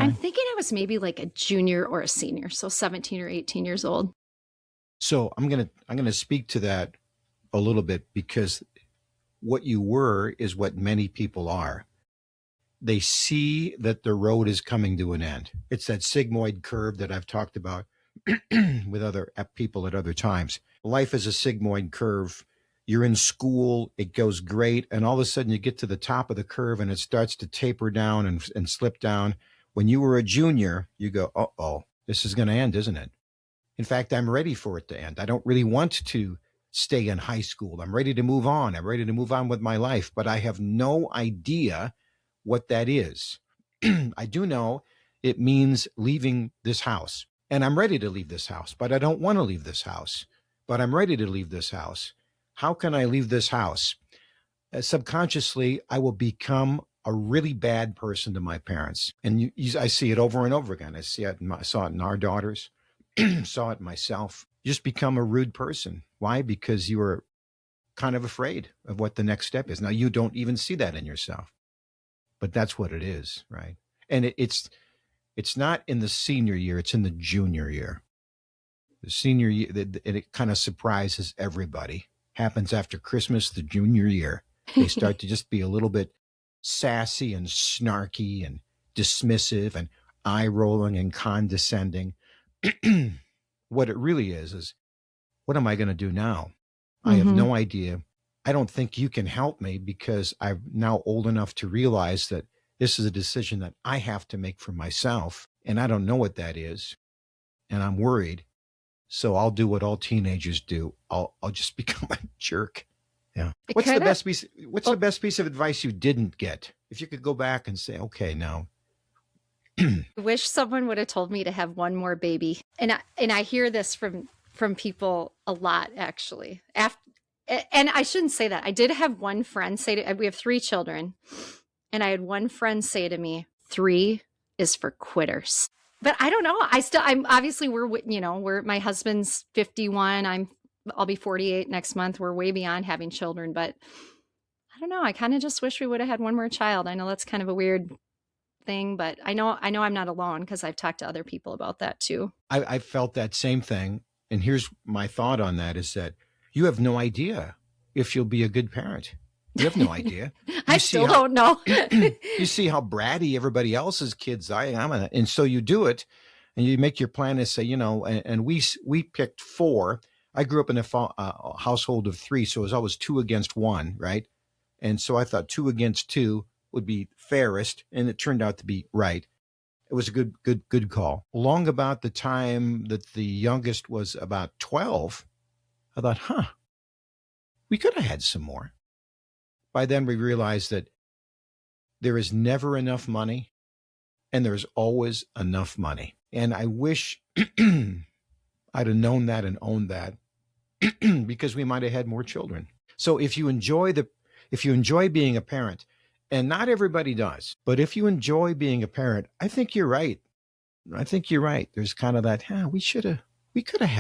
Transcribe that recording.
I'm thinking I was maybe like a junior or a senior, so 17 or 18 years old. So I'm gonna speak to that a little bit, because what you were is what many people are. They see that the road is coming to an end. It's that sigmoid curve that I've talked about with other people at other times. Life is a sigmoid curve. You're in school, it goes great, and all of a sudden you get to the top of the curve and it starts to taper down and slip down. When you were a junior, you go, uh-oh, this is going to end, isn't it? In fact, I'm ready for it to end. I don't really want to stay in high school. I'm ready to move on. I'm ready to move on with my life, but I have no idea what that is. I do know it means leaving this house. And I'm ready to leave this house, but I don't want to leave this house. But I'm ready to leave this house. How can I leave this house? Subconsciously, I will become a really bad person to my parents. And I see it over and over again. I saw it in our daughters, saw it myself. Just become a rude person. Why? Because you are kind of afraid of what the next step is. Now, you don't even see that in yourself, but that's what it is, right? And it's not in the senior year, it's in the junior year. The senior year, it kind of surprises everybody. Happens after Christmas, the junior year. They start to just be a little bit sassy and snarky and dismissive and eye-rolling and condescending. What it really is what am I going to do now? I have no idea. I don't think you can help me, because I'm now old enough to realize that this is a decision that I have to make for myself, and I don't know what that is, and I'm worried. So I'll do what all teenagers do. I'll just become a jerk. Yeah. What's the best piece of advice you didn't get? If you could go back and say, okay, now. I wish someone would have told me to have one more baby. And I hear this from people a lot, actually. And I shouldn't say that. I did have one friend we have 3 children. And I had one friend say to me, 3 is for quitters. But I don't know. My husband's 51. I'll be 48 next month. We're way beyond having children, but I don't know. I kind of just wish we would have had one more child. I know that's kind of a weird thing, but I know I'm not alone, because I've talked to other people about that too. I felt that same thing. And here's my thought on that, is that you have no idea if you'll be a good parent. You have no idea. I still don't know. You see how bratty everybody else's kids are. And so you do it, and you make your plan and say, and we picked 4. I grew up in a household of 3, so it was always 2 against 1, right? And so I thought 2 against 2 would be fairest, and it turned out to be right. It was a good call. Long about the time that the youngest was about 12, I thought, we could have had some more. By then we realized that there is never enough money, and there's always enough money. And I wish I'd have known that and owned that, because we might have had more children. So if you enjoy being a parent, and not everybody does, but if you enjoy being a parent, I think you're right. There's kind of that, we could have had